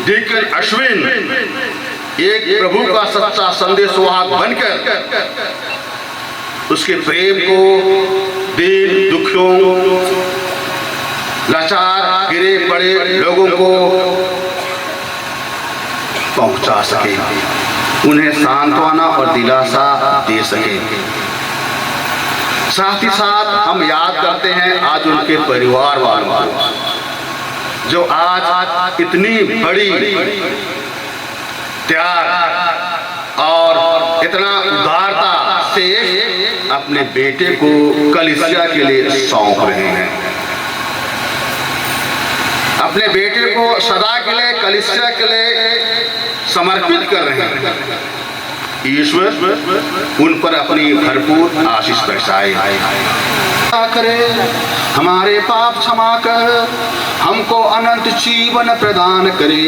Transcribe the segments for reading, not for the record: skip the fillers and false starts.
देखकर अश्विन एक प्रभु का सच्चा संदेशवाहक बनकर उसके प्रेम को दीन दुखियों, लाचार गिरे पड़े लोगों को पहुंचा सके, उन्हें सांत्वना और दिलासा दे सके। साथ ही साथ हम याद करते हैं आज उनके परिवार वालों को, जो आज इतनी बड़ी त्याग और इतना उदारता से अपने बेटे को कलीसिया के लिए सौंप रहे हैं, अपने बेटे को सदा के लिए कलीसिया के लिए समर्पित कर रहे हैं। ईश्वर उन पर अपनी भरपूर आशीष बरसाए, करे हमारे पाप क्षमा कर हमको अनंत जीवन प्रदान करे।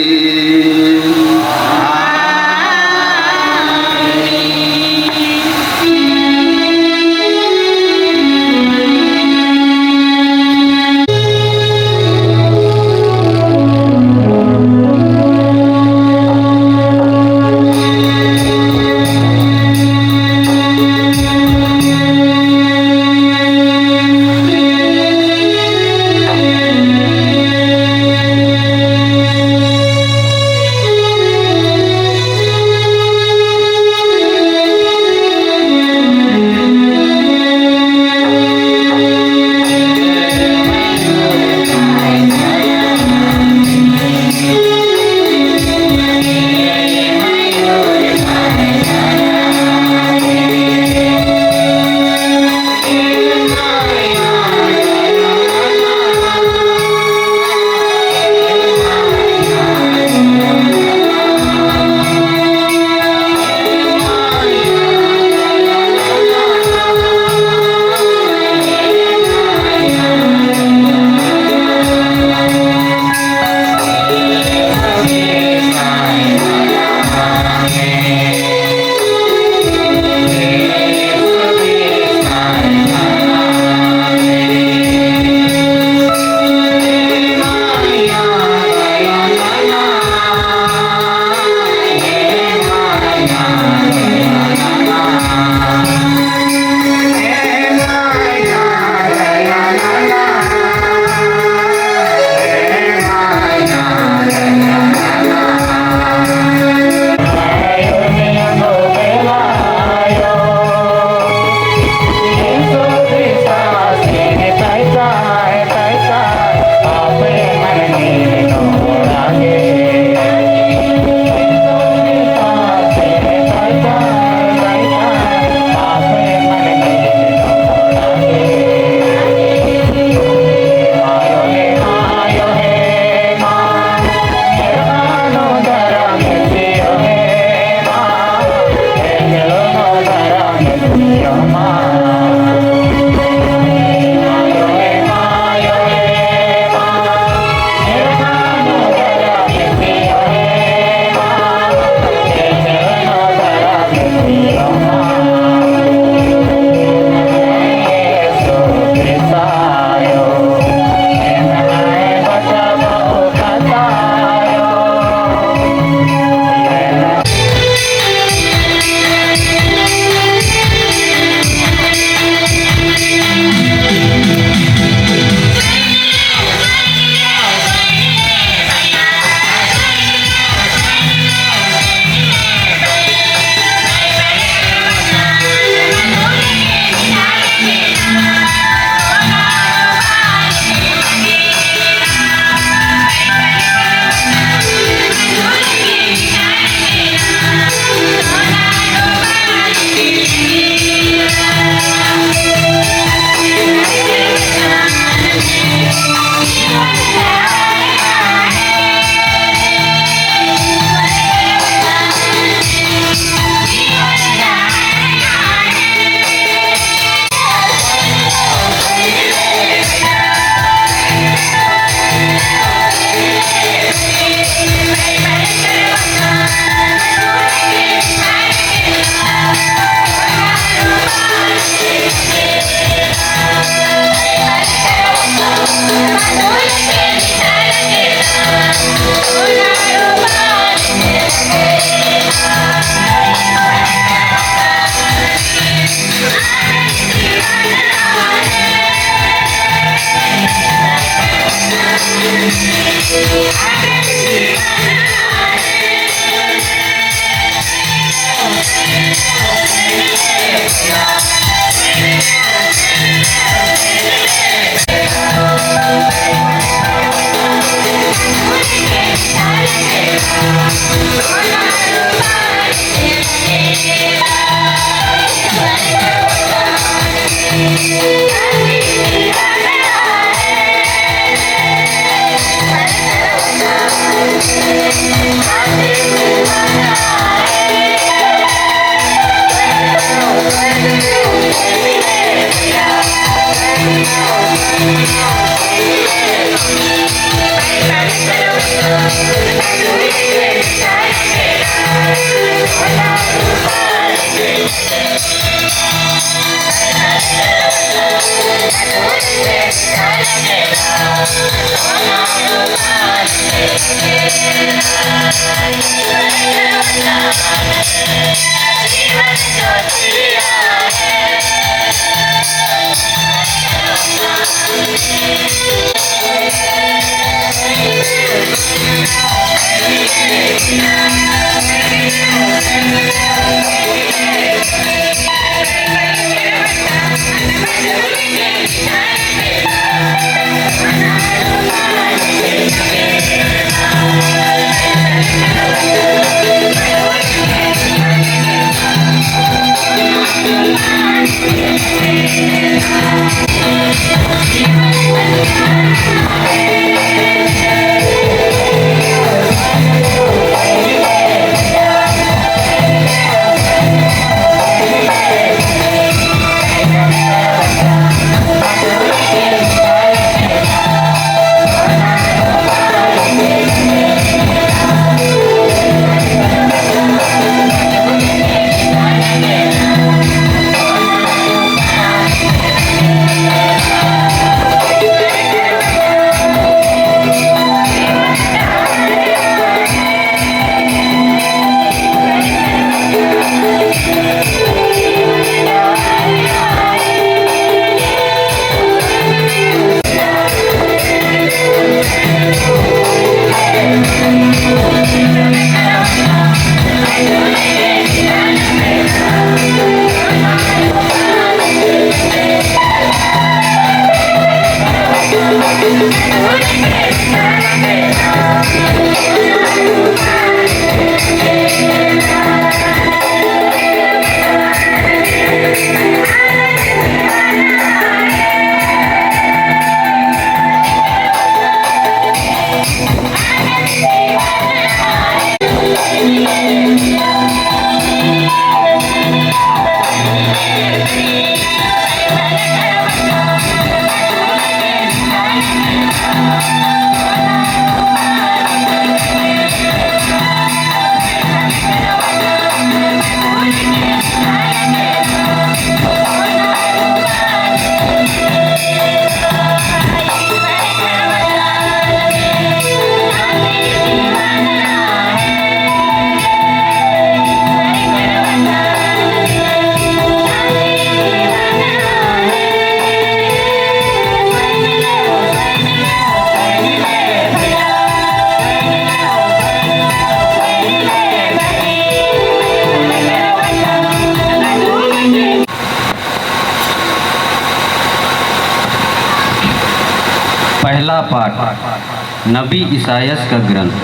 पहला पाठ नबी ईसायास का ग्रंथ,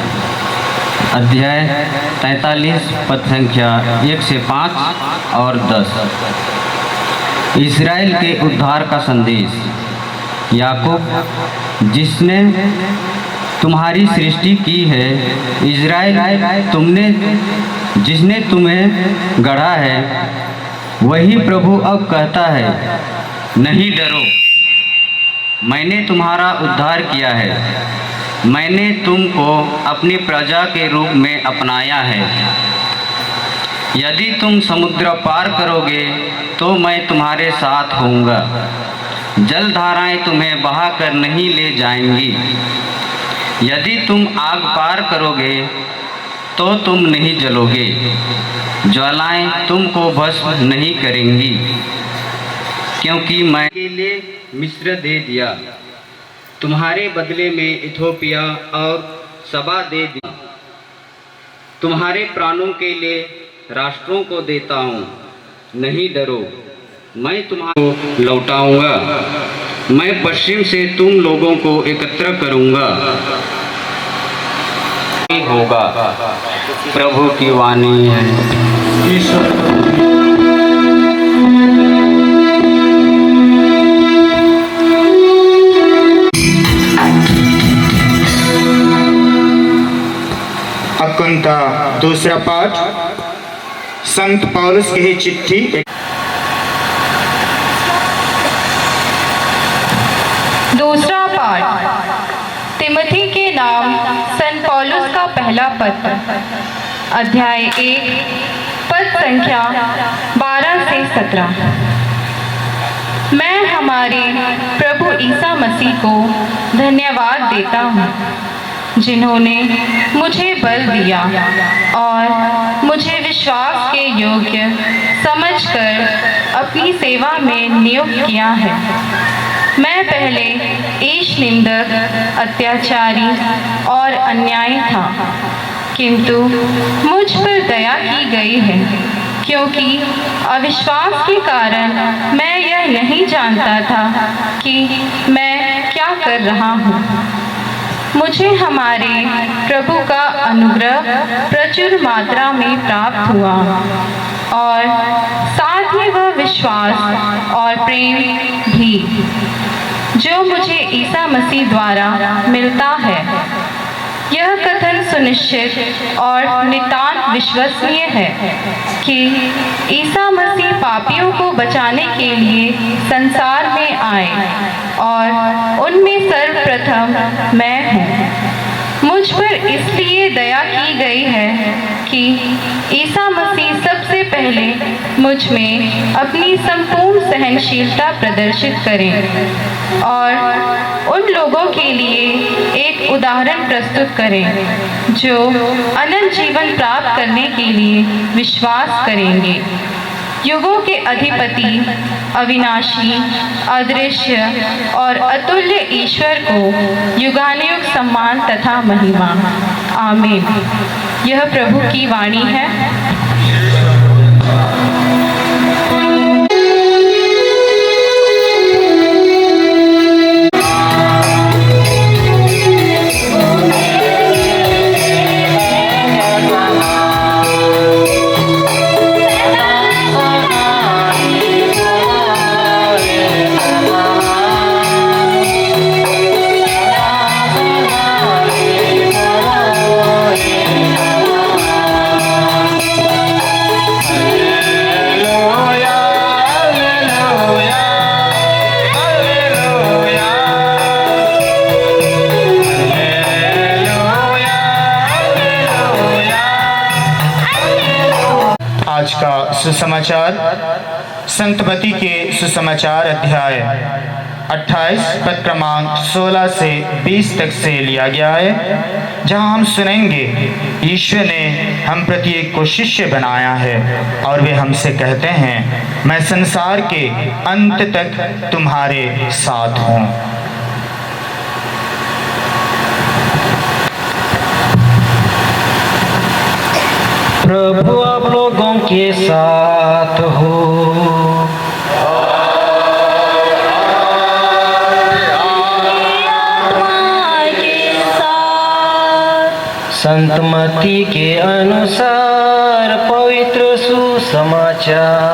अध्याय 43, पद संख्या 1 से 5 और 10। इस्राएल के उद्धार का संदेश। याकूब जिसने तुम्हारी सृष्टि की है, इस्राएल जिसने तुम्हें गढ़ा है, वही प्रभु अब कहता है, नहीं डरो, मैंने तुम्हारा उद्धार किया है, मैंने तुमको अपनी प्रजा के रूप में अपनाया है। यदि तुम समुद्र पार करोगे तो मैं तुम्हारे साथ होऊंगा, जलधाराएं तुम्हें बहाकर नहीं ले जाएंगी। यदि तुम आग पार करोगे तो तुम नहीं जलोगे, ज्वालाएं तुमको भस्म नहीं करेंगी, क्योंकि मैं के लिए मिस्र दे दिया, तुम्हारे बदले में इथोपिया और सबा दे दी। तुम्हारे प्राणों के लिए राष्ट्रों को देता हूँ, नहीं डरो, मैं तुम्हारे लौटाऊंगा। मैं पश्चिम से तुम लोगों को एकत्र करूंगा। होगा प्रभु की वाणी है। आपको का दूसरा पाठ संत पौलुस की ही चिट्ठी। दूसरा पाठ तिमोथी के नाम संत पौलुस का पहला पत्र, अध्याय 1, पद संख्या 12 से 17। मैं हमारे प्रभु ईसा मसीह को धन्यवाद देता हूँ, जिन्होंने मुझे बल दिया और मुझे विश्वास के योग्य समझकर अपनी सेवा में नियुक्त किया है। मैं पहले ईश निंदक, अत्याचारी और अन्यायी था, किंतु मुझ पर दया की गई है, क्योंकि अविश्वास के कारण मैं यह नहीं जानता था कि मैं क्या कर रहा हूँ। मुझे हमारे प्रभु का अनुग्रह प्रचुर मात्रा में प्राप्त हुआ और साथ ही वह विश्वास और प्रेम भी जो मुझे ईसा मसीह द्वारा मिलता है। यह कथन सुनिश्चित और नितांत विश्वसनीय है कि ईसा मसीह पापियों को बचाने के लिए संसार में आए और उनमें सर्वप्रथम मैं हूँ। मुझ पर इसलिए दया की गई है कि ईसा मसीह सबसे पहले मुझ में अपनी संपूर्ण सहनशीलता प्रदर्शित करें और उन लोगों के लिए एक उदाहरण प्रस्तुत करें जो अनंत जीवन प्राप्त करने के लिए विश्वास करेंगे। युगों के अधिपति, अविनाशी, अदृश्य और अतुल्य ईश्वर को युगानुयुग सम्मान तथा महिमा। आमीन। यह प्रभु की वाणी है। आज का सुसमाचार संत मत्ती के सुसमाचार अध्याय 28 पद क्रमांक 16 से 20 तक से लिया गया है, जहां हम सुनेंगे ईश्वर ने हम प्रत्येक को शिष्य बनाया है और वे हमसे कहते हैं, मैं संसार के अंत तक तुम्हारे साथ हूँ। प्रभु आप लोगों के साथ हो। संत मत्ती के अनुसार पवित्र सुसमाचार।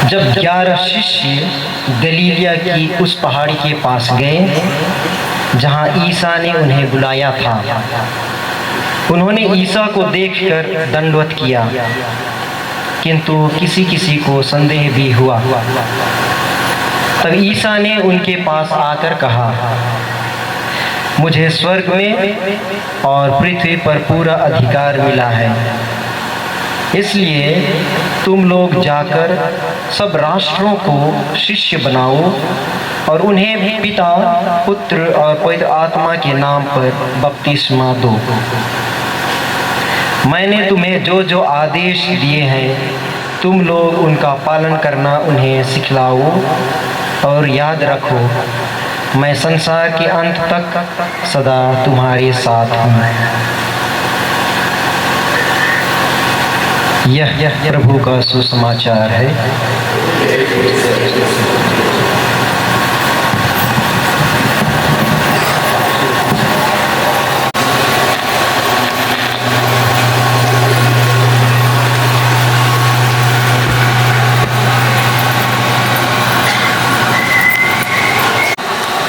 जब 11 शिष्य गलीलिया की उस पहाड़ी के पास गए जहां ईसा ने उन्हें बुलाया था, उन्होंने ईसा को देखकर दंडवत किया, किंतु किसी किसी को संदेह भी हुआ। तब ईसा ने उनके पास आकर कहा, मुझे स्वर्ग में और पृथ्वी पर पूरा अधिकार मिला है, इसलिए तुम लोग जाकर सब राष्ट्रों को शिष्य बनाओ और उन्हें पिता, पुत्र और पवित्र आत्मा के नाम पर बपतिस्मा दो। मैंने तुम्हें जो जो आदेश दिए हैं, तुम लोग उनका पालन करना उन्हें सिखलाओ और याद रखो, मैं संसार के अंत तक सदा तुम्हारे साथ हूँ। यह प्रभु का सुसमाचार है।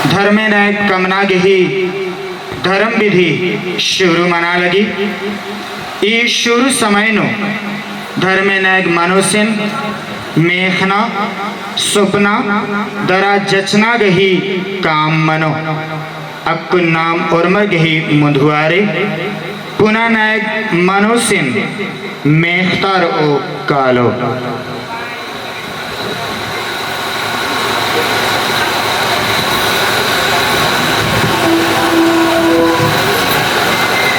धर्मे नायक कमना गही धर्म विधि शुरू मना लगी। ई शुरू समय नो धर्मे नायक मनुष्यन मेखना सुपना दरा जचना गही काम मनो अक्कु नाम उर्मर गही मुधुआरे पुना नायक मनुष्यन मेखतार ओ कालो।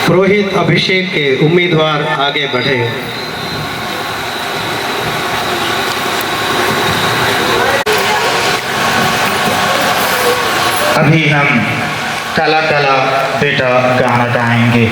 पुरोहित अभिषेक के उम्मीदवार आगे बढ़े। अभी हम कला कला बेटा गाना गाएंगे।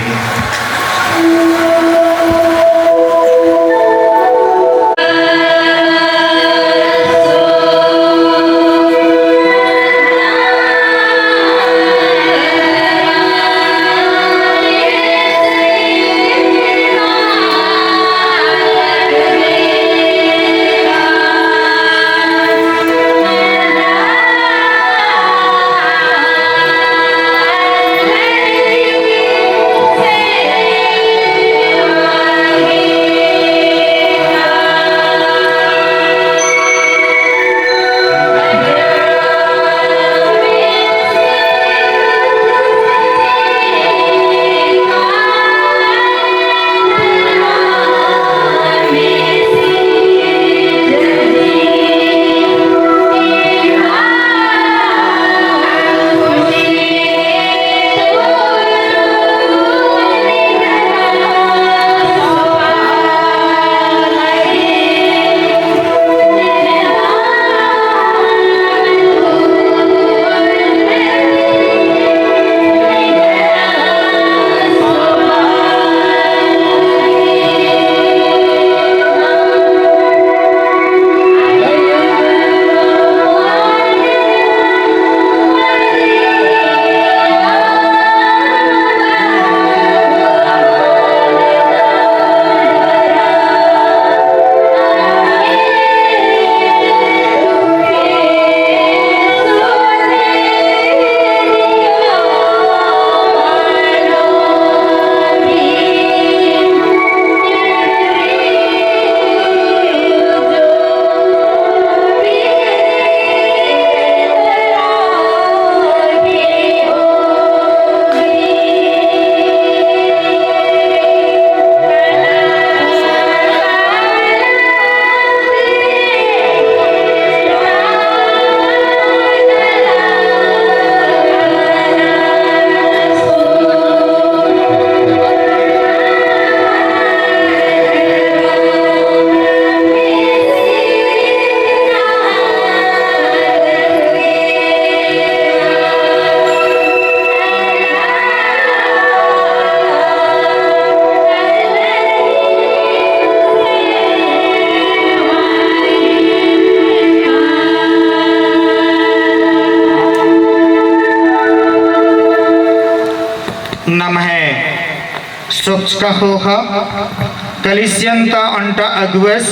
सुचकहोहा कलिस्यंता अंटा अगवस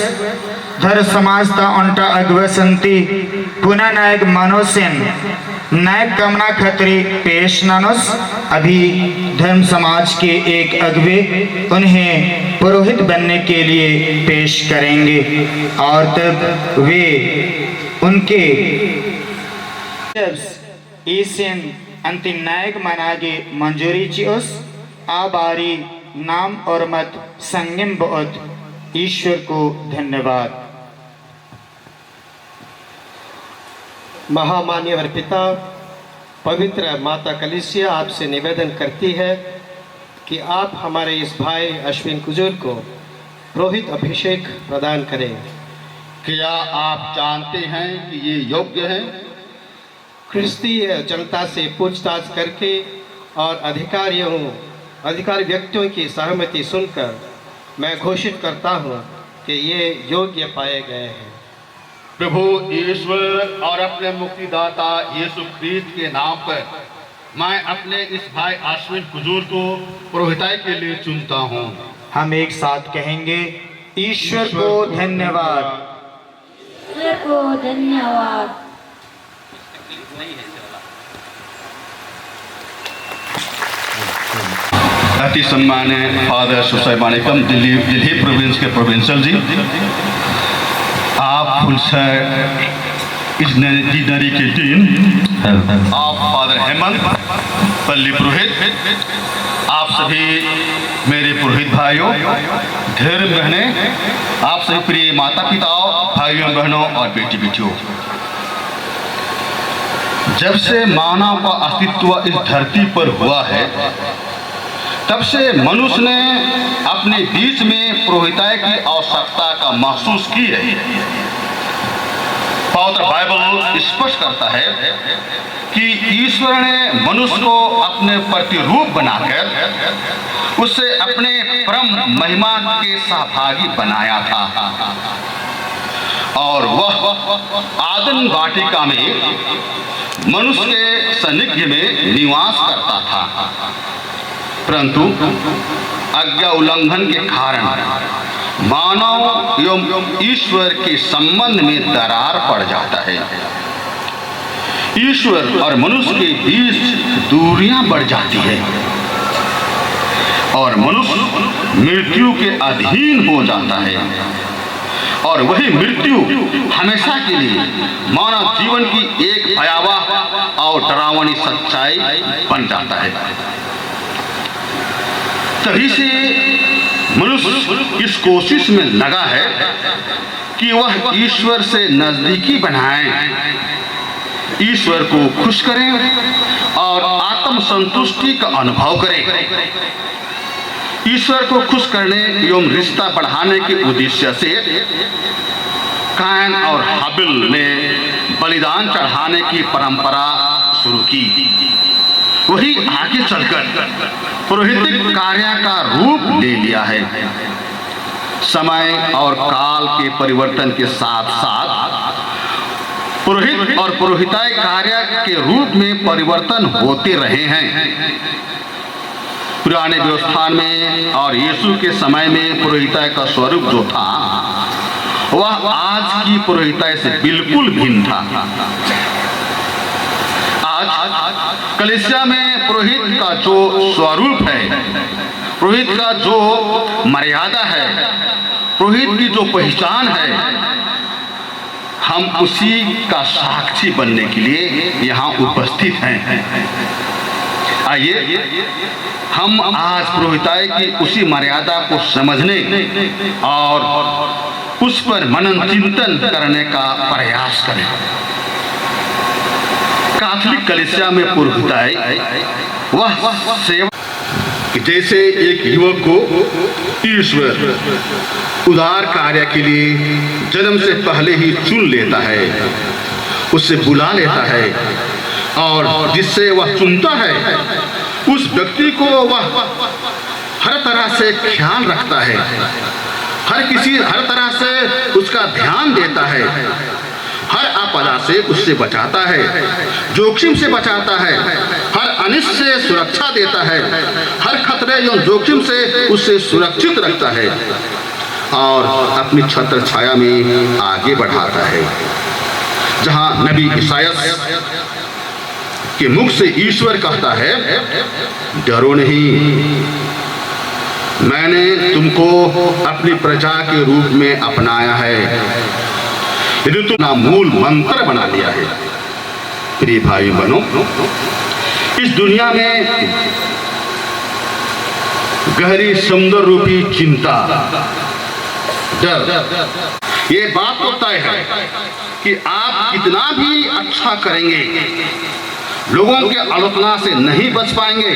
धर समाजता अंटा अगवसंती पुना नायक मनोसेन नायक कमना खत्री पेश नानुस अभी धर्म समाज के एक अगवे उन्हें पुरोहित बनने के लिए पेश करेंगे और तब वे उनके ईसेन अंतिम नायक मनागे मंजूरी चिउस आबारी नाम और मत संगम बहुत ईश्वर को धन्यवाद। महामान्य अर्पिता पवित्र माता कलीसिया आपसे निवेदन करती है कि आप हमारे इस भाई अश्विन कुजूर को पुरोहित अभिषेक प्रदान करें। क्या आप जानते हैं कि ये योग्य हैं? क्रिस्तीय जनता से पूछताछ करके और अधिकारी व्यक्तियों की सहमति सुनकर मैं घोषित करता हूँ कि ये योग्य पाए गए हैं। प्रभु ईश्वर और अपने मुक्तिदाता यीशु ख्रीस्त के नाम पर मैं अपने इस भाई अश्विन कुजूर को पुरोहिताई के लिए चुनता हूँ। हम एक साथ कहेंगे, ईश्वर को धन्यवाद। ईश्वर को धन्यवाद। अति सम्मानीय फादर सुसैबानिकम दिल्ली प्रोविंस के प्रोविंशियल जी, आप फुलसर इस नरी के डीन, आप फादर हेमंत पल्ली पुरोहित, आप सभी मेरे पुरोहित भाइयों, धीर बहनें, आप सभी प्रिय माता पिताओं, भाइयों बहनों और बेटी बेटियों, जब से मानव का अस्तित्व इस धरती पर हुआ है तब से मनुष्य ने अपने बीच में पुरोहिताई की आवश्यकता का महसूस की है। पवित्र बाइबल स्पष्ट करता है कि ईश्वर ने मनुष्य को अपने प्रतिरूप बनाकर उसे अपने परम महिमा के सहभागी बनाया था और वह आदम वाटिका में मनुष्य के सानिध्य में निवास करता था, परंतु आज्ञा उल्लंघन के कारण मानव एवं ईश्वर के संबंध में दरार पड़ जाता है। ईश्वर और मनुष्य के बीच दूरियां बढ़ जाती है और मनुष्य मृत्यु के अधीन हो जाता है और वही मृत्यु हमेशा के लिए मानव जीवन की एक भयावह और डरावनी सच्चाई बन जाता है। तभी से मनुष्य इस कोशिश में लगा है कि वह ईश्वर से नजदीकी बनाए, ईश्वर को खुश करें और आत्म संतुष्टि का अनुभव करें। ईश्वर को खुश करने एवं रिश्ता बढ़ाने के उद्देश्य से कायन और हाबिल ने बलिदान चढ़ाने की परंपरा शुरू की। वही आगे चलकर पुरोहितिक कार्य का रूप ले लिया है। समय और काल के परिवर्तन के साथ साथ पुरोहित और पुरोहिताई कार्य के रूप में परिवर्तन होते रहे हैं। पुराने व्यवस्थान में और यीशु के समय में पुरोहिताई का स्वरूप जो था वह आज की पुरोहिताई से बिल्कुल भिन्न था। आज कलीसिया में पुरोहित का जो स्वरूप है, पुरोहित का जो मर्यादा है, पुरोहित की जो पहचान है, हम उसी का साक्षी बनने के लिए यहाँ उपस्थित हैं। आइए हम आज पुरोहिताई की उसी मर्यादा को समझने और उस पर मनन चिंतन करने का प्रयास करें। कैथोलिक कलीसिया में पुरोहिताई वह सेवा, जैसे एक युवक को ईश्वर उदार कार्य के लिए जन्म से पहले ही चुन लेता है, उससे बुला लेता है और जिससे वह चुनता है उस व्यक्ति को वह हर तरह से ख्याल रखता है, हर तरह से उसका ध्यान देता है, हर आपदा से उससे बचाता है, जोखिम से बचाता है, हर अनिष्ट से सुरक्षा देता है, हर खतरे एवं जोखिम से उससे सुरक्षित रखता है और अपनी छत्र छाया में आगे बढ़ाता है। जहां नबी ईसायास के मुख से ईश्वर कहता है, डरो नहीं, मैंने तुमको अपनी प्रजा के रूप में अपनाया है। यदि तुमने मूल मंत्र बना लिया है। प्रिय भाई बहनों, इस दुनिया में गहरी समुद्र रूपी चिंता, डर, ये बात तो तय है कि आप कितना भी अच्छा करेंगे लोगों के आलोचना से नहीं बच पाएंगे।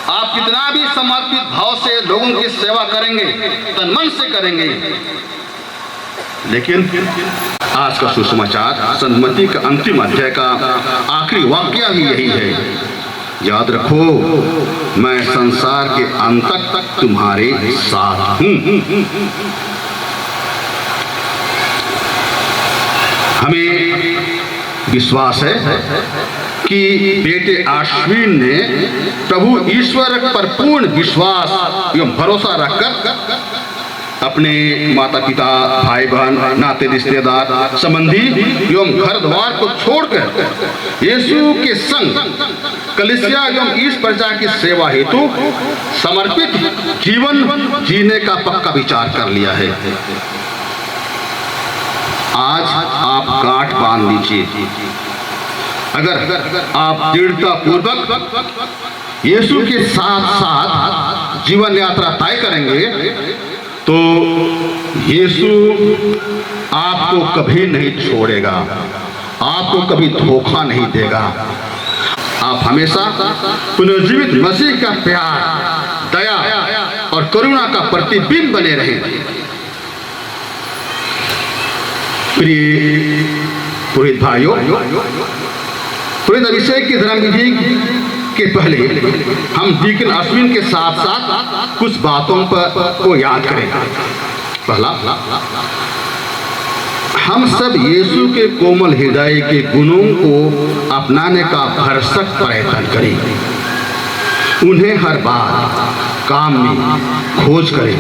आप कितना भी समर्पित भाव से लोगों की सेवा करेंगे, तन मन से करेंगे, लेकिन आज का सुसमाचार संत मत्ती का अंतिम अध्याय का आखिरी वाक्य भी यही है, याद रखो मैं संसार के अंत तक तुम्हारे साथ हूं। हमें विश्वास है कि बेटे अश्विन ने प्रभु ईश्वर पर पूर्ण विश्वास एवं भरोसा रखकर अपने माता पिता, भाई बहन, नाते रिश्तेदार, संबंधी एवं घर द्वार को छोड़कर यीशु के संग कलीसिया एवं इस प्रजा की सेवा हेतु समर्पित जीवन जीने का पक्का विचार कर लिया है। आज आप गांठ बांध लीजिए। अगर आप दृढ़ता पूर्वक यीशु के साथ साथ जीवन यात्रा तय करेंगे तो यीशु आपको कभी नहीं छोड़ेगा, आपको कभी धोखा नहीं देगा। आप हमेशा पुनर्जीवित मसीह का प्यार, दया और करुणा का प्रतिबिंब बने रहें। प्रिय पुरोहित भाइयों, पुरोहित अभिषेक की धर्म विधि के पहले हम डीकन अश्विन के साथ साथ कुछ बातों को याद करें। पहला, हम सब यीशु के कोमल हृदय के गुणों को अपनाने का भरसक प्रयत्न करें। उन्हें हर बार काम में खोज करें।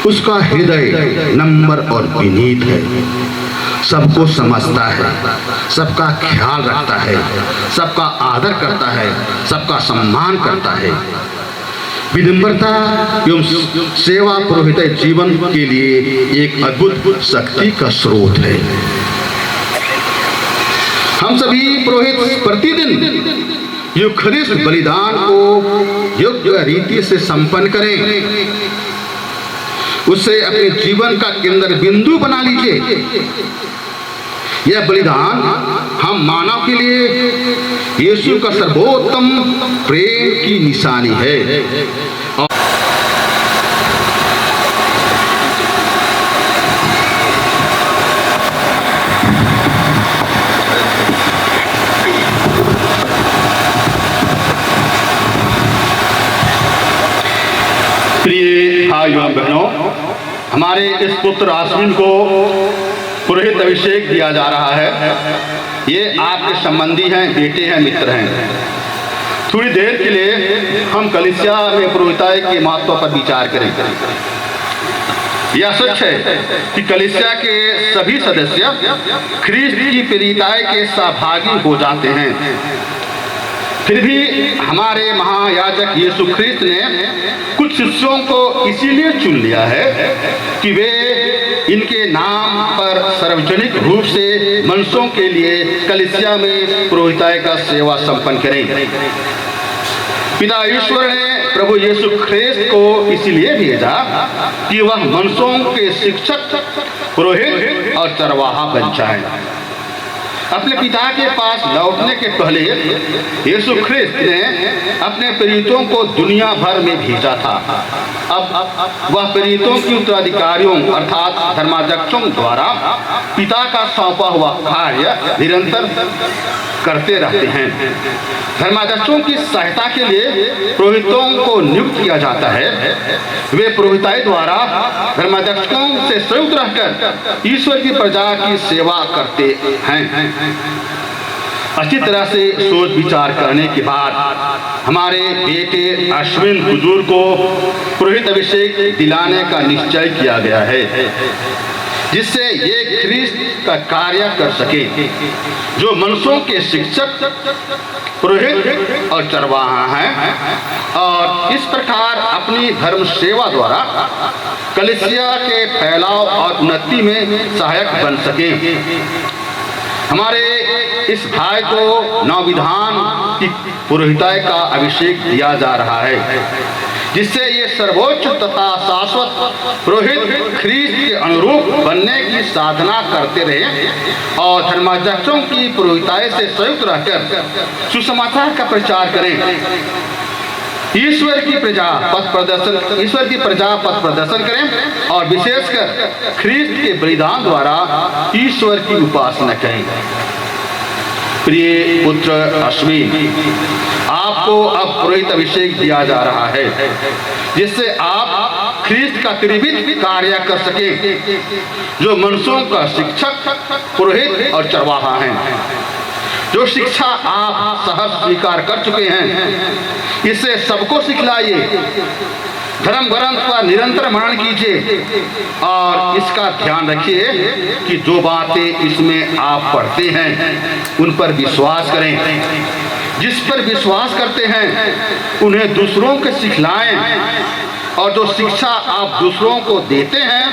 उसका हृदय नम्र और विनीत है, सबको समझता है, सबका ख्याल रखता है, सबका आदर करता है, सबका सम्मान करता है। विनम्रता एवं सेवा पुरोहित जीवन के लिए एक अद्भुत शक्ति का स्रोत है। हम सभी पुरोहित प्रतिदिन यूखरिस्ट बलिदान को योग्य रीति से संपन्न करें। उसे अपने जीवन का केंद्र बिंदु बना लीजिए। यह बलिदान हम मानव के लिए यीशु का सर्वोत्तम प्रेम की निशानी है। प्रिय भाइयों बहनों, हमारे इस पुत्र अश्विन को पुरोहित अभिषेक दिया जा रहा है। ये आपके संबंधी हैं, बेटे हैं, मित्र हैं। थोड़ी देर के लिए हम कलीसिया में पुरोहिताई के महत्व पर विचार करें। यह सच है कि कलीसिया के सभी सदस्य ख्रीष्ट की पुरोहिताई के सहभागी हो जाते हैं। फिर भी हमारे महायाजक यीशु ख्रीष्ट ने कुछ शिष्यों को इसीलिए चुन लिया है कि वे इनके नाम पर सार्वजनिक रूप से मनुष्यों के लिए कलीसिया में पुरोहिताई का सेवा संपन्न करें। पिता ईश्वर ने प्रभु यीशु ख्रीष्ट को इसीलिए भेजा कि वह मनुष्यों के शिक्षक, पुरोहित और चरवाहा बन जाए। अपने पिता के पास लौटने के पहले यीशु ख्रीष्ट ने अपने प्रेरितों को दुनिया भर में भेजा था। अब वह प्रेरितों की उत्तराधिकारियों अर्थात धर्माध्यक्षों द्वारा पिता का सौंपा हुआ कार्य निरंतर करते रहते हैं। धर्माध्यक्षों की सहायता के लिए पुरोहितों को नियुक्त किया जाता है। वे पुरोहिताई द्वारा धर्माध्यक्षों से संयुक्त रहकर ईश्वर की प्रजा की सेवा करते हैं। अच्छी तरह से सोच विचार करने के बाद हमारे बेटे अश्विन हुजूर को पुरोहित अभिषेक दिलाने का निश्चय किया गया है, जिससे ये ख्रीष्ट का कार्य कर सके, जो मनुष्यों के शिक्षक, पुरोहित और चरवाहा हैं, और इस प्रकार अपनी धर्म सेवा द्वारा कलीसिया के फैलाव और उन्नति में सहायक बन सके। हमारे इस भाई को नवविधान की पुरोहिताई का अभिषेक दिया जा रहा है, जिससे ये सर्वोच्च तथा शाश्वत पुरोहित ख्रीष्ट के अनुरूप बनने की साधना करते रहे और धर्माध्यक्षों की पुरोहिताई से संयुक्त रहकर सुसमाचार का प्रचार करें। ईश्वर की प्रजा पथ प्रदर्शन करें और विशेषकर ख्रीष्ट के बलिदान द्वारा ईश्वर की उपासना करें। प्रिय पुत्र अश्विन, आपको अब पुरोहित अभिषेक दिया जा रहा है, जिससे आप ख्रीस्त का त्रिविध कार्य कर सके, जो मनुष्यों का शिक्षक, पुरोहित और चरवाहा है। जो शिक्षा आप सहज स्वीकार कर चुके हैं, इसे सबको सिखलाइए। धर्म ग्रंथ का निरंतर मनन कीजिए और इसका ध्यान रखिए कि जो बातें इसमें आप पढ़ते हैं उन पर विश्वास करें। जिस पर विश्वास करते हैं उन्हें दूसरों को सिखलाएं और जो शिक्षा आप दूसरों को देते हैं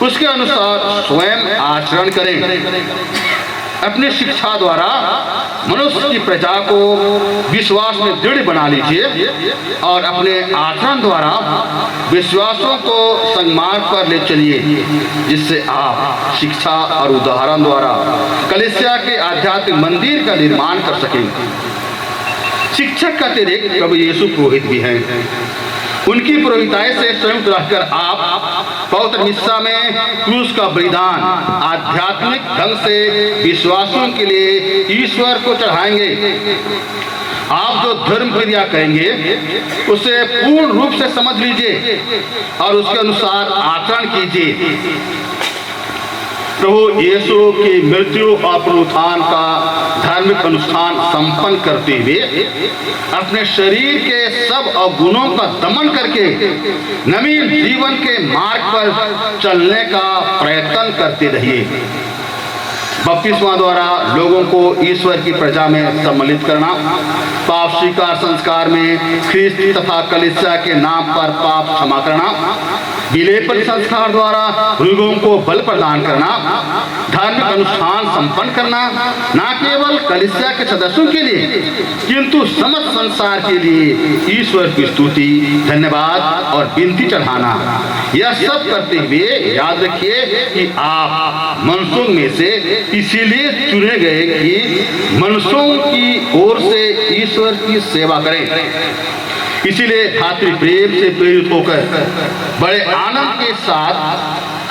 उसके अनुसार स्वयं आचरण करें। अपनी शिक्षा द्वारा मनुष्य की प्रजा को विश्वास में दृढ़ बना लीजिए और अपने आचरण द्वारा विश्वासों को सन्मार्ग पर ले चलिए, जिससे आप शिक्षा और उदाहरण द्वारा कलीसिया के आध्यात्मिक मंदिर का निर्माण कर सकें। शिक्षक का अतिरिक्त प्रभु यीशु पुरोहित भी हैं। उनकी पुरोहिताई से संयुक्त रहकर आप पवित्र मिस्सा में क्रूस का बलिदान आध्यात्मिक ढंग से विश्वासियों के लिए ईश्वर को चढ़ाएंगे। आप जो धर्म क्रिया करेंगे उसे पूर्ण रूप से समझ लीजिए और उसके अनुसार आचरण कीजिए। प्रभु यीशु की मृत्यु और पुनरुत्थान का धार्मिक अनुष्ठान संपन्न करते हुए अपने शरीर के सब अवगुणों का दमन करके नवीन जीवन के मार्ग पर चलने का प्रयत्न करते रहिए। बपतिस्मा द्वारा लोगों को ईश्वर की प्रजा में सम्मिलित करना, पाप स्वीकार संस्कार में ख्रीस्त तथा कलीसिया के नाम पर पाप क्षमा करना, विलेपन संस्कार द्वारा रोगियों को बल प्रदान करना, धार्मिक अनुष्ठान संपन्न करना, न केवल कलीसिया के सदस्यों के लिए किंतु समस्त संसार के लिए ईश्वर की स्तुति, धन्यवाद और विनती चढ़ाना। यह सब करते हुए याद रखिए कि आप मनुष्यों में से इसीलिए चुने गए कि मनुष्यों की ओर से ईश्वर की सेवा करें। इसीलिए भातृ प्रेम से प्रेरित होकर बड़े आनंद के साथ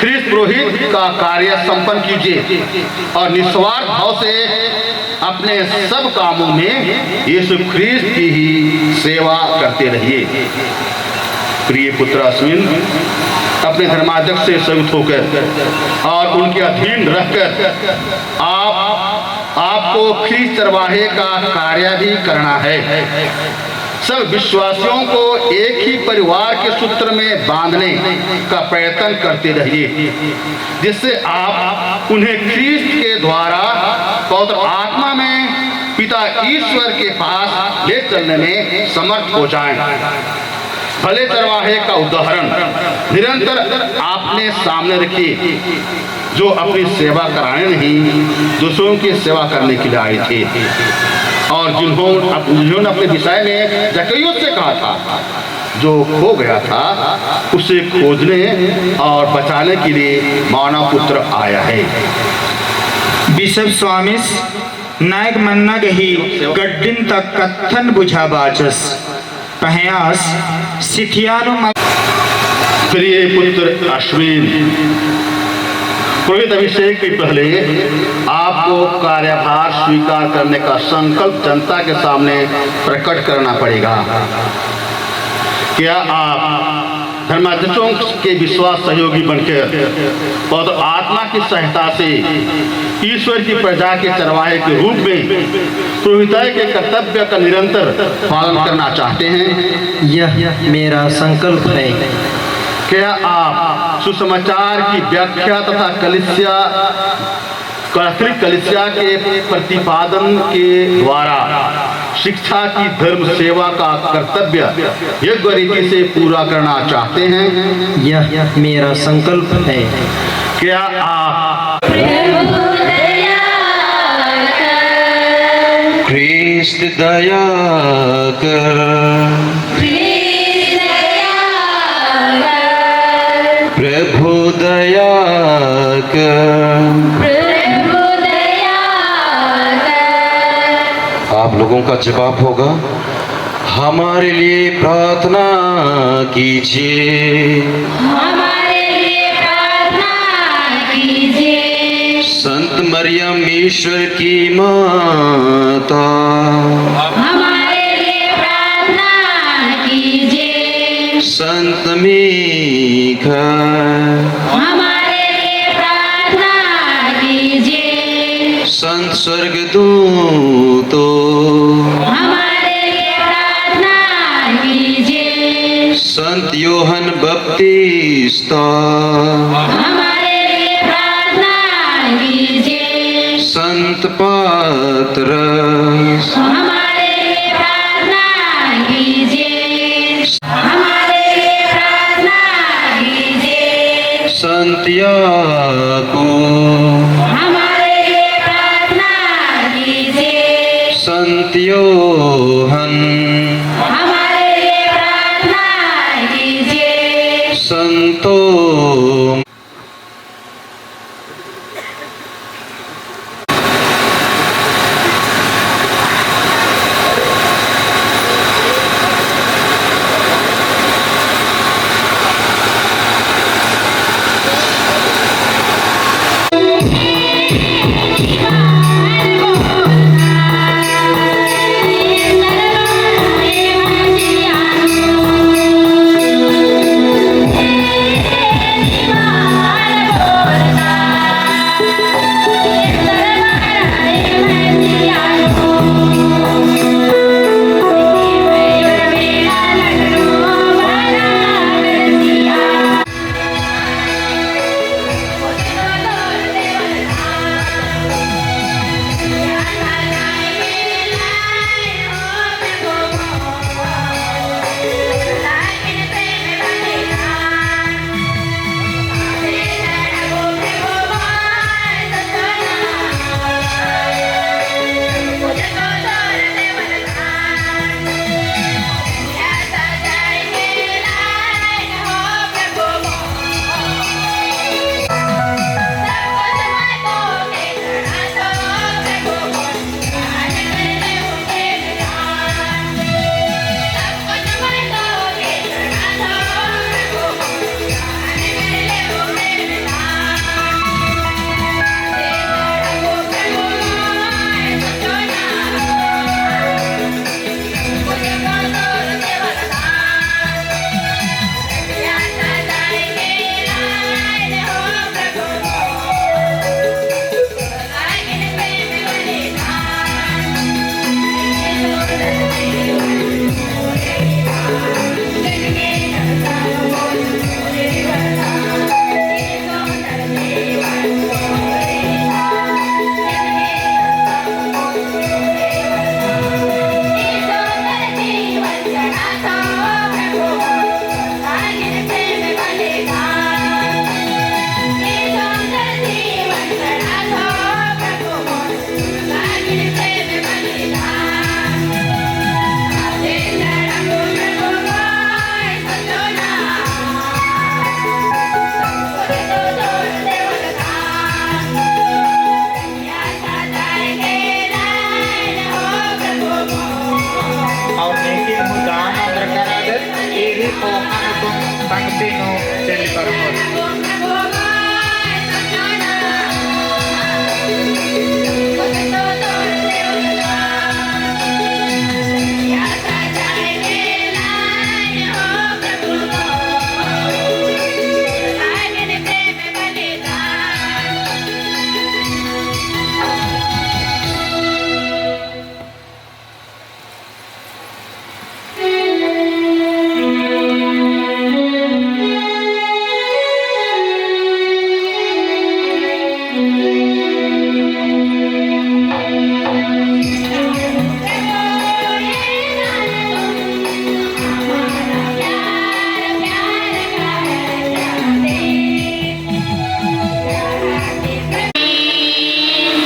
ख्रीस्त पुरोहित का कार्य संपन्न कीजिए और निस्वार्थ भाव से अपने सब कामों में यीशु ख्रीस्त की ही सेवा करते रहिए। प्रिय पुत्र अश्विन, अपने धर्माध्यक्ष से संयुक्त होकर और उनके अधीन रहकर आपको ख्रीस्त चरवाहे का कार्य भी करना है। सब विश्वासियों को एक ही परिवार के सूत्र में बांधने का प्रयत्न करते रहिए, जिससे आप उन्हें ख्रीस्त के द्वारा पवित्र आत्मा में पिता ईश्वर के पास ले चलने में समर्थ हो जाएं। भले चरवाहे का उदाहरण निरंतर आपने सामने रखिए, जो अपनी सेवा कराने नहीं दूसरों की सेवा करने के लिए आए थे और जिन्होंने अपने विषय में जक्कइयुस से कहा था, जो खो गया था उसे खोजने और बचाने के लिए मानव पुत्र आया है। बिशप स्वामिस नायक मन्ना गही गड्डिन तक कथन बुझा बाचस पहयास सिथियानो। प्रिय पुत्र अश्विन, पुरोहित अभिषेक के पहले आपको कार्यभार स्वीकार करने का संकल्प जनता के सामने प्रकट करना पड़ेगा। क्या आप धर्माध्यक्षों के विश्वास सहयोगी बनकर और आत्मा की सहायता से ईश्वर की प्रजा के चरवाहे के रूप में पुरोहिताई के कर्तव्य का निरंतर पालन करना चाहते हैं? यह मेरा संकल्प है। क्या आप सुसमाचार की व्याख्या तथा कैथोलिक कलीसिया के प्रतिपादन के द्वारा शिक्षा की धर्म सेवा का कर्तव्य योग्य रीति से पूरा करना चाहते हैं? यह मेरा संकल्प है। क्या आप ख्रीस्त दया कर, प्रभु दया कर। आप लोगों का जवाब होगा, हमारे लिए प्रार्थना कीजिए। हमारे लिए प्रार्थना कीजिए। संत मरियम ईश्वर की माता, हमारे लिए प्रार्थना कीजिए। संत मी ठीक है। हमारे लिए प्रार्थना कीजिए। संत स्वर्गदूतों हमारे लिए प्रार्थना कीजिए। संत योहन बपतिस्ता हमारे लिए प्रार्थना कीजिए। संत पात्रस हमारे लिए प्रार्थना कीजिए। हमारे लिए प्रार्थना कीजिए। संत याकूब हमारे लिए प्रार्थना कीजिए। संत योहन हमारे लिए प्रार्थना कीजिए। संतों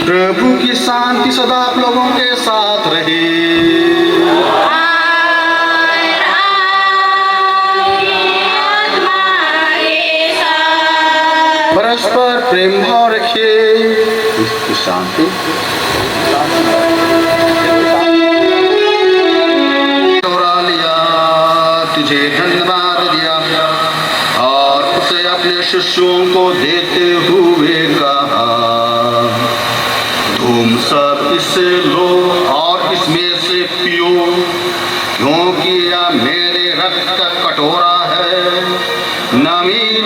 प्रभु की शांति सदा आप लोगों के साथ रहे। परस्पर प्रेम भाव रखिए। इसकी शांति चोरा लिया, तुझे धन्यवाद दिया और उसे अपने शिष्यों को देते हुए कहा, तुम सब इससे लो और इसमें से पियो, क्योंकि यह मेरे रक्त का कटोरा है, नवीन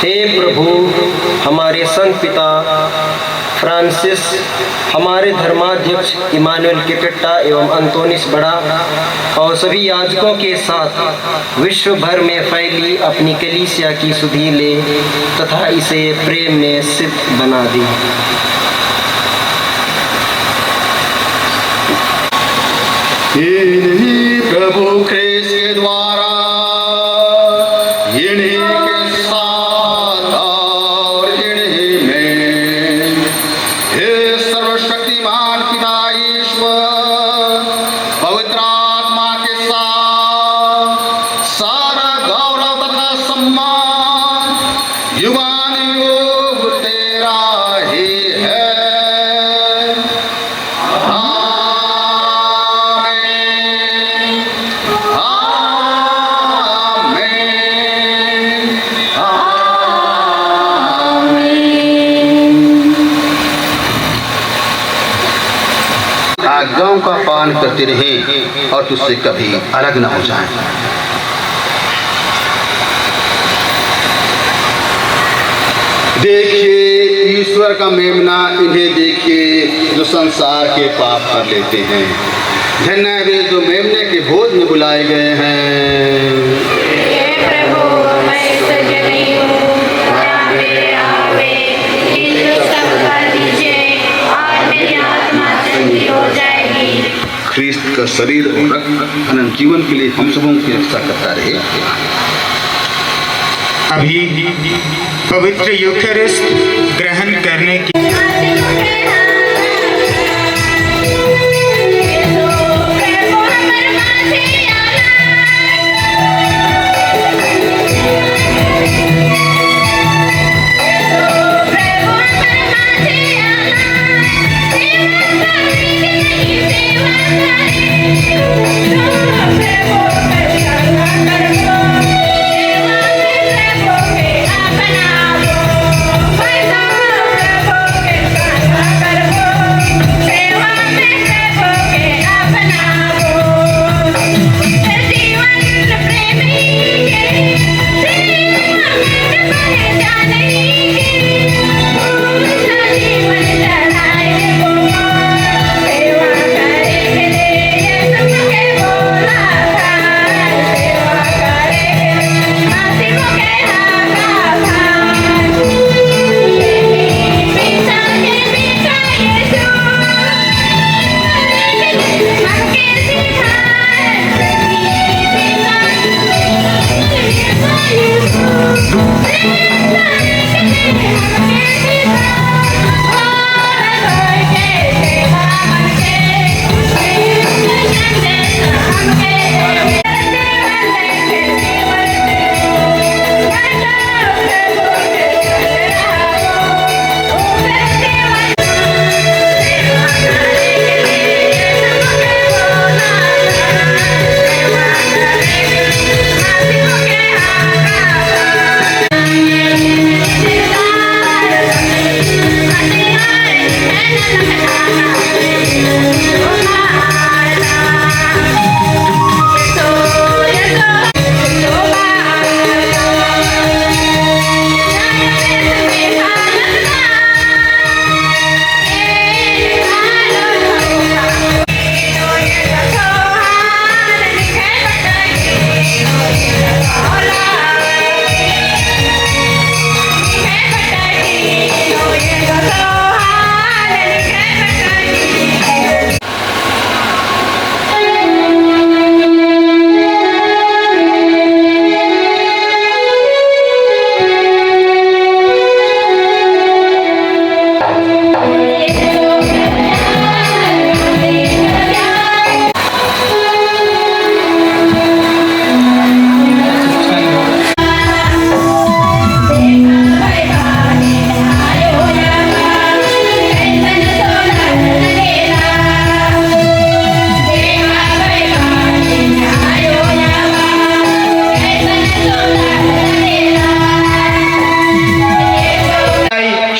हे प्रभु, हमारे संत पिता फ्रांसिस, हमारे धर्माध्यक्ष इमानुएल केपेट्टा एवं अंतोनिस बड़ा और सभी याजकों के साथ विश्व भर में फैली अपनी कलीसिया की सुधि ले तथा इसे प्रेम में सिद्ध बना दी। इन्हीं प्रभु ख्रीस्त के द्वारा इन्हीं के साथ और इन्हीं में हे सर्वशक्तिमान पिता ईश्वर पवित्र आत्मा के साथ सारा गौरव तथा सम्मान युगानुयुग तेरा ही है। आज्ञाओं का पालन करते रहें और तुझसे कभी अलग न हो जाएं। देखिए ईश्वर का मेमना, इन्हें देखिए जो संसार के पाप कर लेते हैं। धन्य है वे जो मेमने के भोज में बुलाए गए हैं। ख्रीस्त का शरीर और रक्त अनंत जीवन के लिए हम सबों की रक्षा करता रहे। अभी पवित्र यूखेरिस्ट ग्रहण करने की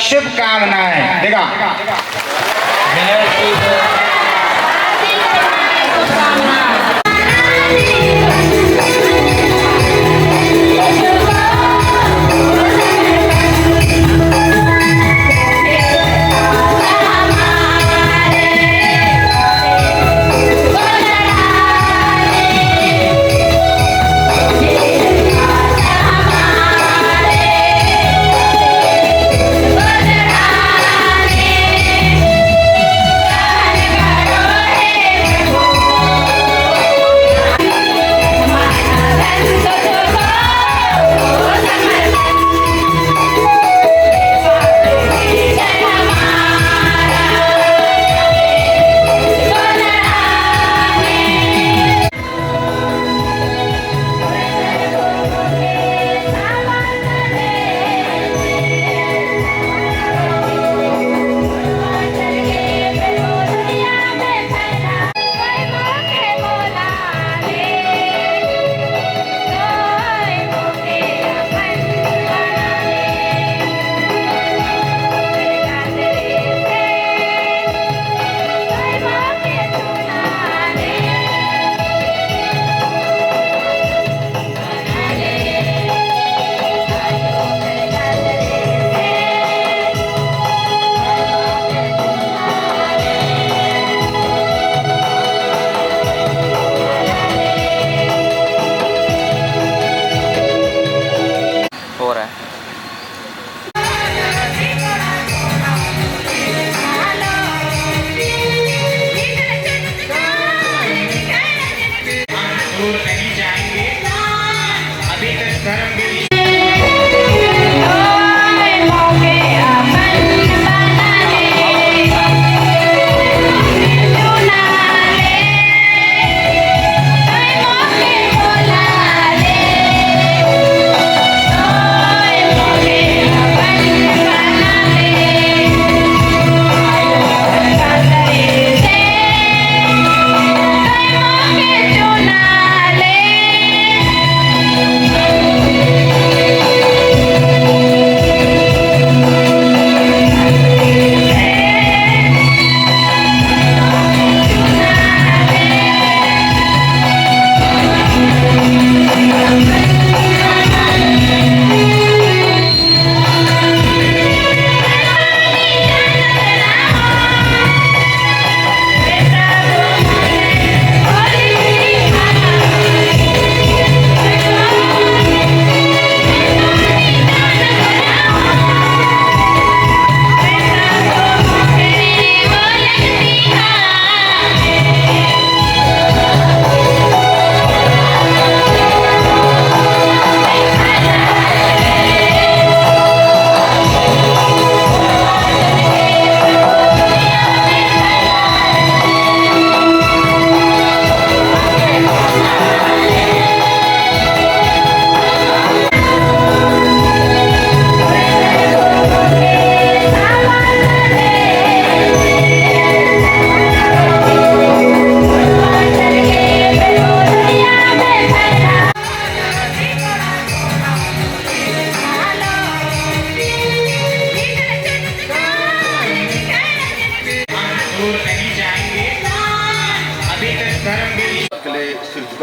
शुभकामनाएं देगा।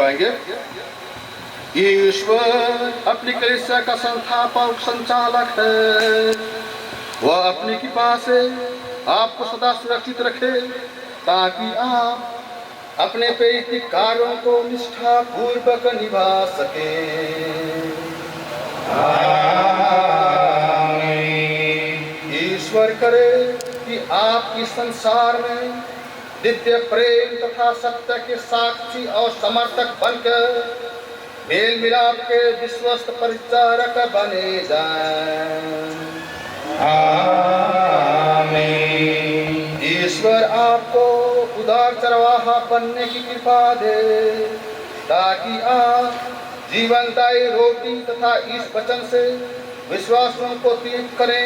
गाएंगे। ईश्वर अपनी कलीसिया का संस्थापक संचालक है। वह अपनी कृपा से आपको सदा सुरक्षित रखे ताकि आप अपने प्रेरित कार्यों को निष्ठा पूर्वक निभा सके। ईश्वर करे कि आप इस संसार में नित्य प्रेम तथा सत्य के साक्षी और समर्थक बनकर मेल मिलाप के विश्वस्त परिचारक बने जाएं। आमीन। ईश्वर आपको उदार चरवाहा बनने की कृपा दे ताकि आप जीवनदायी रोटी तथा इस वचन से विश्वासों को तीर्थ करें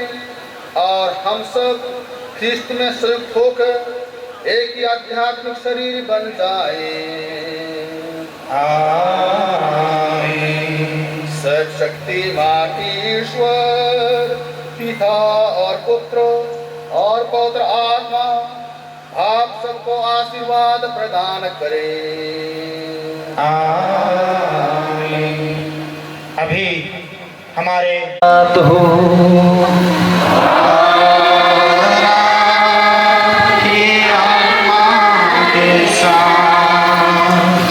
और हम सब ख्रिस्त में संयुक्त होकर एक ही आध्यात्मिक शरीर बन जाए। सर्वशक्तिमान ईश्वर पिता और पुत्र और पवित्र आत्मा आप सबको आशीर्वाद प्रदान करे। अभी हमारे साथ हो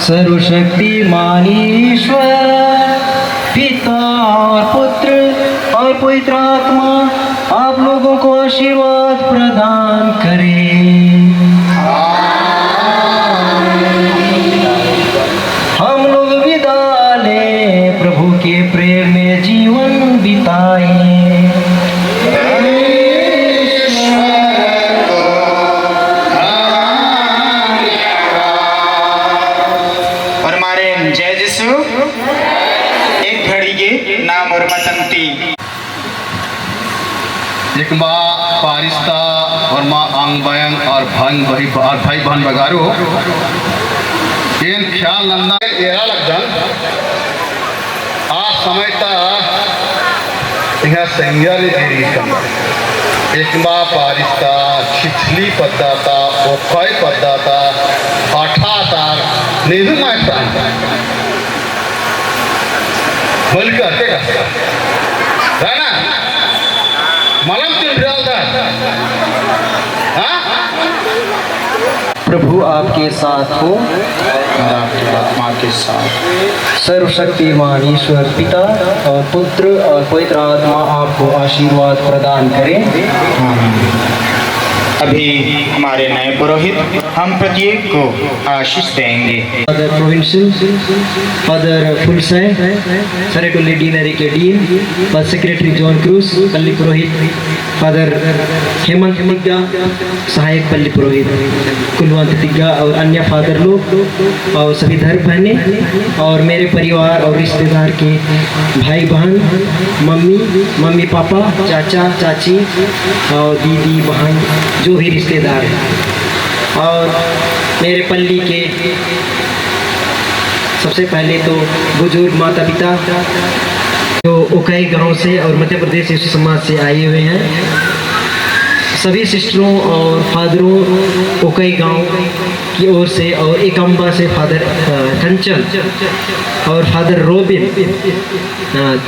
सर्वशक्तिमान ईश्वर पिता और पुत्र और पवित्र आत्मा आप लोगों को आशीर्वाद प्रदान करे। हम लोग विदा लें, प्रभु के प्रेम में जीवन बिताएं। और हमारे जय यीशु एक घड़ी के नाम और मतंती। एक माँ पारिस्ता और माँ आंग बयंग और भाई बहन बगारो इन ख्याल नंदा एरा लगन आ समयता यह संज्ञान देरी करना। एक माँ पारिस्ता छिछली पद्दाता ओखाई पद्दाता आठाता नेहरू मायता बोल करते है ना मलम तुम प्रभु आपके साथ हो और आपकी आत्मा के साथ। सर्वशक्तिमान ईश्वर पिता और पुत्र और पवित्र आत्मा आपको आशीर्वाद प्रदान करें। अभी हमारे नए पुरोहित हम प्रत्येक को आशीष देंगे। फादर प्रोविंशियल, फादर फुलसाय, सरेटोली डीनरी के dean, father secretary John cruise, पल्ली पुरोहित फादर हेमंत तिग्गा, सहायक पल्ली पुरोहित कुलवंत तिग्गा और अन्य फादर लोग और सभी धर्म बहनें और मेरे परिवार और रिश्तेदार के भाई बहन, मम्मी पापा, चाचा चाची और दीदी बहन जो भी रिश्तेदार हैं, और मेरे पल्ली के सबसे पहले तो बुजुर्ग माता पिता जो उकई गांव से और मध्य प्रदेश यीशु समाज से आए हुए हैं, सभी सिस्टरों और फादरों उकई गांव की ओर से और एकम्बा से फादर कंचन और फादर रोबिन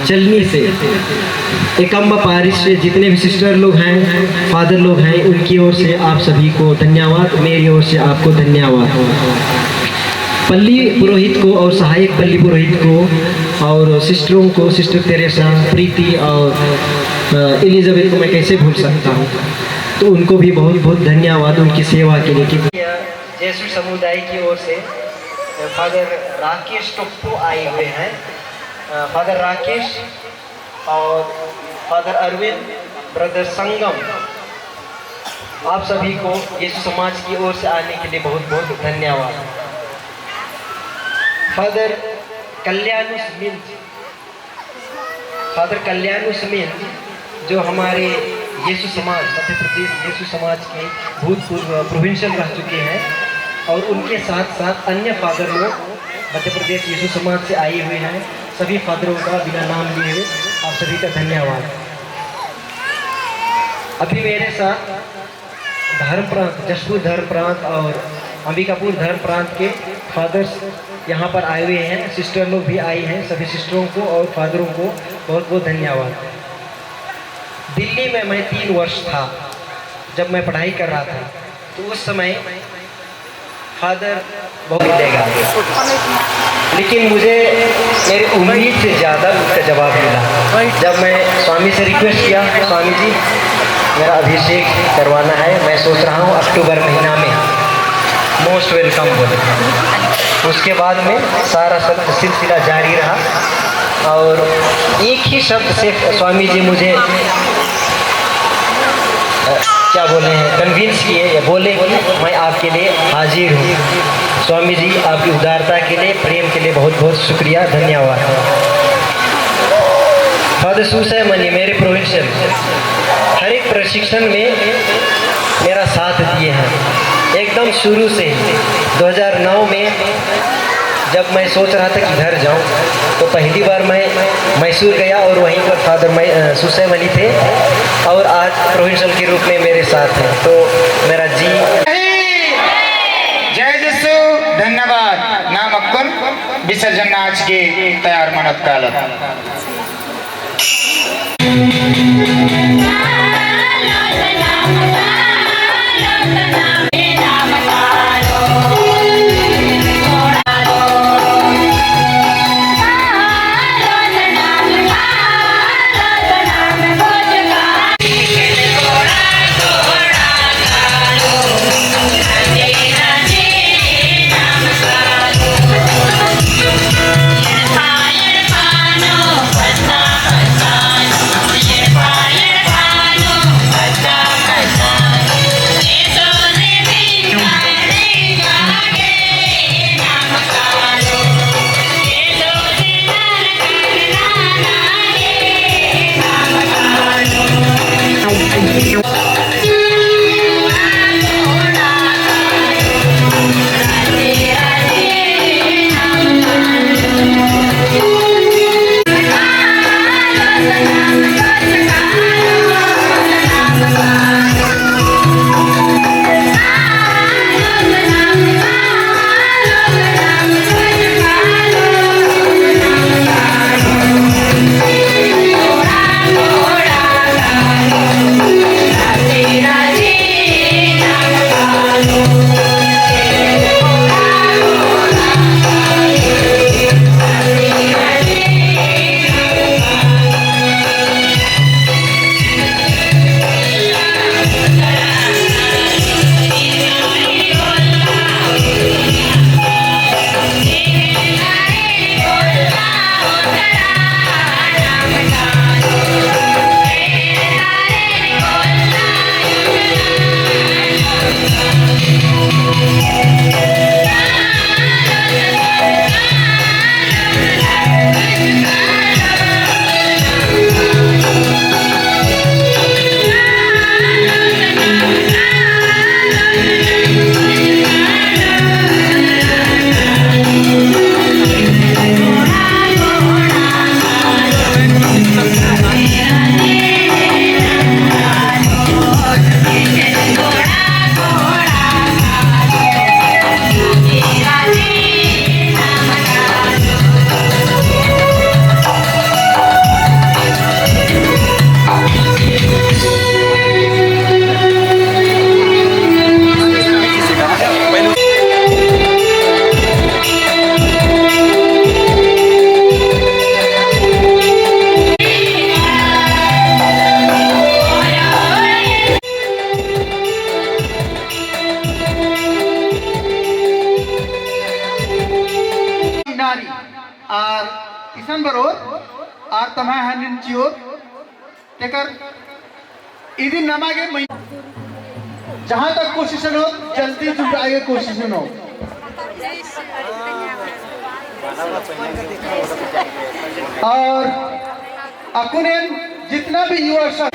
चलनी से, एकम्बा पारिश से जितने भी सिस्टर लोग हैं, फादर लोग हैं, उनकी ओर से आप सभी को धन्यवाद। मेरी ओर से आपको धन्यवाद। पल्ली पुरोहित को और सहायक पल्ली पुरोहित को और सिस्टरों को, सिस्टर तेरेसा, प्रीति और एलिजाबेथ को मैं कैसे भूल सकता हूँ, तो उनको भी बहुत बहुत धन्यवाद उनकी सेवा के लिए। जैसु समुदाय की ओर से फादर राकेश टोप्पो आए हुए हैं, फादर राकेश और फादर अरविंद, ब्रदर संगम, आप सभी को यीशु समाज की ओर से आने के लिए बहुत बहुत धन्यवाद। फादर कल्याणुस मिंज, फादर कल्याणुस मिंज जो हमारे यीशु समाज, मध्य प्रदेश यीशु समाज के भूतपूर्व प्रोविंशियल रह चुके हैं, और उनके साथ साथ अन्य फादर लोग मध्य प्रदेश यीशु समाज से आए हुए हैं। सभी फादरों का बिना नाम लिए हुए आप सभी का धन्यवाद। अभी मेरे साथ धर्म प्रांत, जशपुर धर्म प्रांत और अंबिकापुर धर्म प्रांत के फादर्स यहाँ पर आए हुए हैं, सिस्टर लोग भी आई हैं। सभी सिस्टरों को और फादरों को बहुत बहुत धन्यवाद। दिल्ली में मैं 3 वर्ष था जब मैं पढ़ाई कर रहा था, तो उस समय फादर बहुत मिलेगा, लेकिन मुझे मेरी उम्मीद से ज़्यादा उसका जवाब मिला। जब मैं स्वामी से रिक्वेस्ट किया, स्वामी जी मेरा अभिषेक करवाना है, मैं सोच रहा हूँ अक्टूबर महीना में, मोस्ट वेलकम बोले। उसके बाद में सारा सब सिलसिला जारी रहा और एक ही शब्द से स्वामी जी मुझे क्या बोले हैं, कन्विंस किए या बोले कि मैं आपके लिए हाजिर हूँ। स्वामी जी आपकी उदारता के लिए, प्रेम के लिए बहुत बहुत शुक्रिया, धन्यवाद। फादर सुसै मनी मेरे प्रोविंशियल हर एक प्रशिक्षण में मेरा साथ दिए हैं एकदम शुरू से ही। 2009 में जब मैं सोच रहा था कि घर जाऊं, तो पहली बार मैं मैसूर गया और वहीं पर फादर सुसै मनी थे और आज प्रोविंशियल के रूप में मेरे साथ हैं। तो मेरा जी जय जसु धन्यवाद। नाम अक्बर विसर्जन नाच के तैयार मनत कालत और इसन बरोर और तमा हनिन चियो तेकर इदी नमागे जहाँ तक कोशिश हो जल्दी जुटाए कोशिश हो और अकुने जितना भी युवा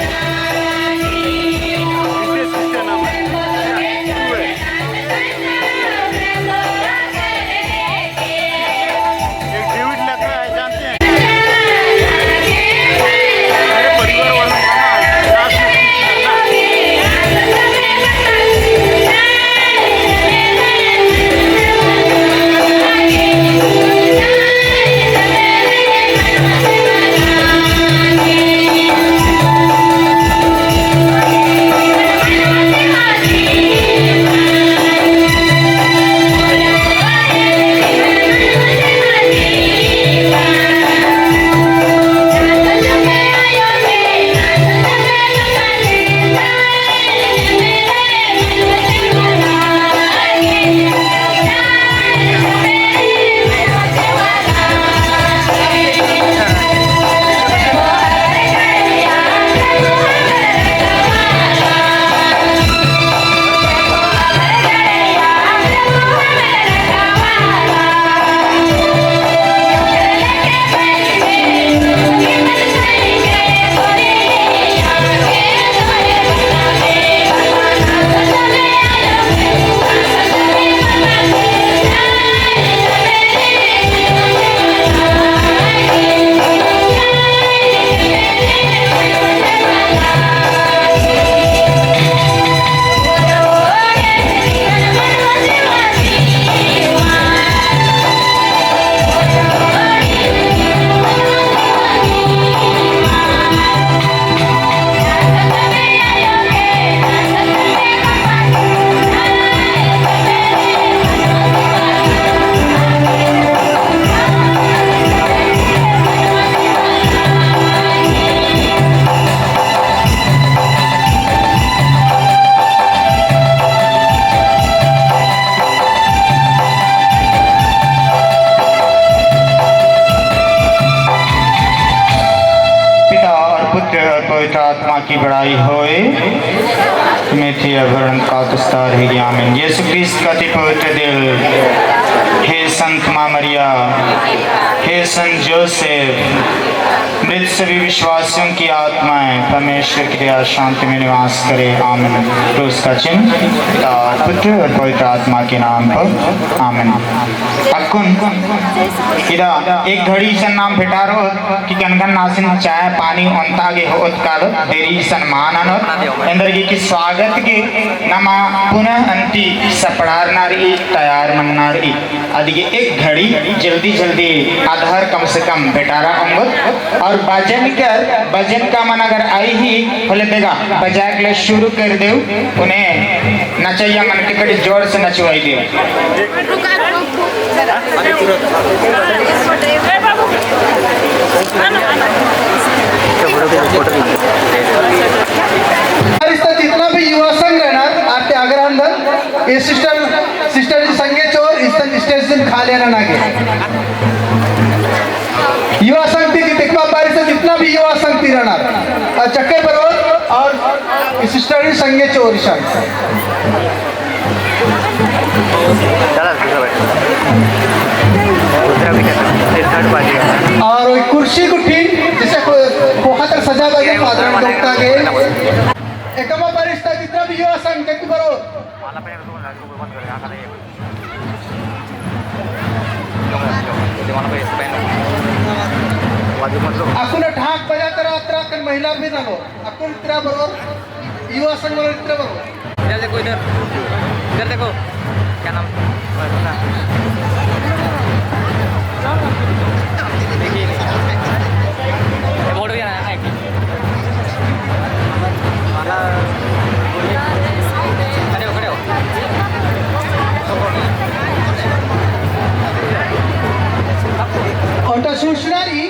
की बड़ाई होए। मेथी अभरण का दस्तार है आमीन। यीशु क्रिस्त का अति पवित्र दिल, हे संत माँ मरिया, हे संत जोसेफ, मृत सभी विश्वासियों की आत्माएं परमेश्वर की दया शांति में निवास करे आमीन। क्रूस का चिन्ह पिता और पुत्र और पवित्र आत्मा के नाम पर आमीन। अकुन इदा एक घड़ी सन नाम भेटारो कि कनकन नासिन चाय पानी अंतागे होत काल देरी सम्मान अंदर की स्वागत के नमा पुनः अंति सपड़ार नारी तैयार मन्नारी अदिगे एक घड़ी जल्दी जल्दी आधार कम से कम भेटारा अंगत और भजन का मन अगर आई ही बोले देगा बजा के शुरू कर दे उन्हें नचैया मन के कड़ी जोर से नचवाई दे। जितना भी युवा संघ रहणार आते आग्रहांदर ये सिस्टर संघे चोर इस स्टेशन खा लेना नागे युवा संघ देखवा पारी से जितना भी युवा संघ रहणार चक्कर बरोबर और सिस्टर संघे चोर और वही कुर्सी कुठी जिसे कोहा तक सजा बगे फादर डॉक्टर के एकमा परिस्थिति जितना भी युवा संघ के बरोबर अकुन ढाक बजा तर उत्तराखंड महिला भी ना लो अकुन इतना बरोबर युवा संघ वाले इतना बरोबर इधर देखो इधर देखो क्या नाम बोर्ड भी आया है खड़े हो और सूचनारी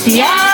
प्यार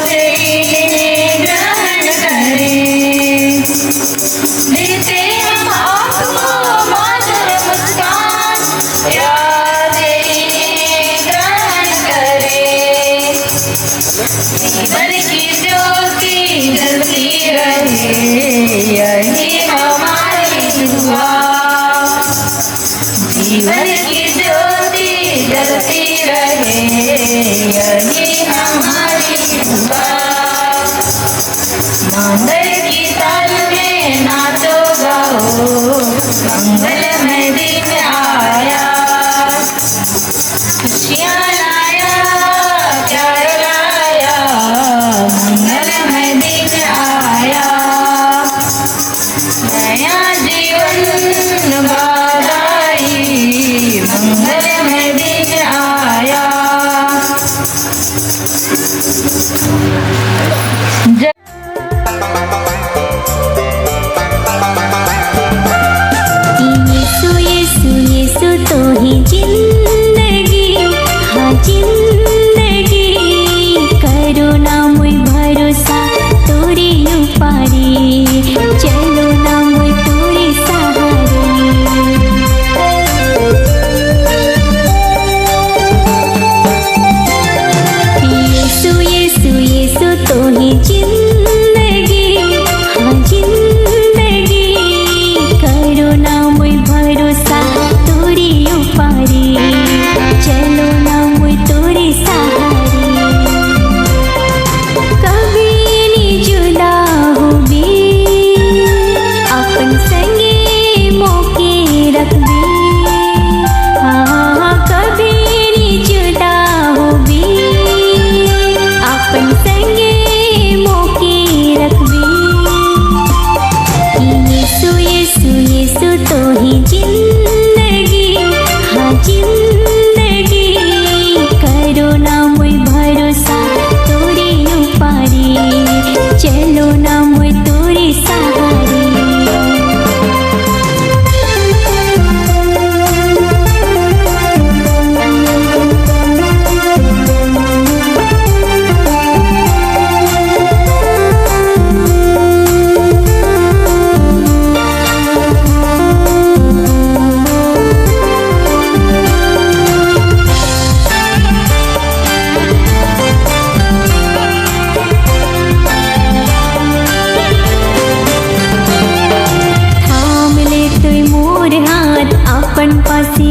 से ग्रहण करें। नया जीवन बधाई मंगलमय दिन आया। यीशु यीशु यीशु तो ही जिंदगी, हाँ जिंदगी, करो ना मुई भरोसा तोरी उपारी, चलो ना मुई तोरी सहारे। यीशु यीशु यीशु तो ही जिंदगी, हाँ जिंदगी, करो ना मुई भरोसा तोरी उपारी, चलो ना मुई तोरी सहारे। कभी नी जुदा होबे, अपन संगे मोके रखबे, हाँ कभी नी जुदा होबे, अपन संगे मोके रखबे। यीशु यीशु यीशु तो ही जिंदगी, हाँ जिंदगी, करो ना मुई भरोसा तोरी उपारी, चलो ना मुई तोरी सहारे। थाम ले तुई मोर हाथ अपन पासी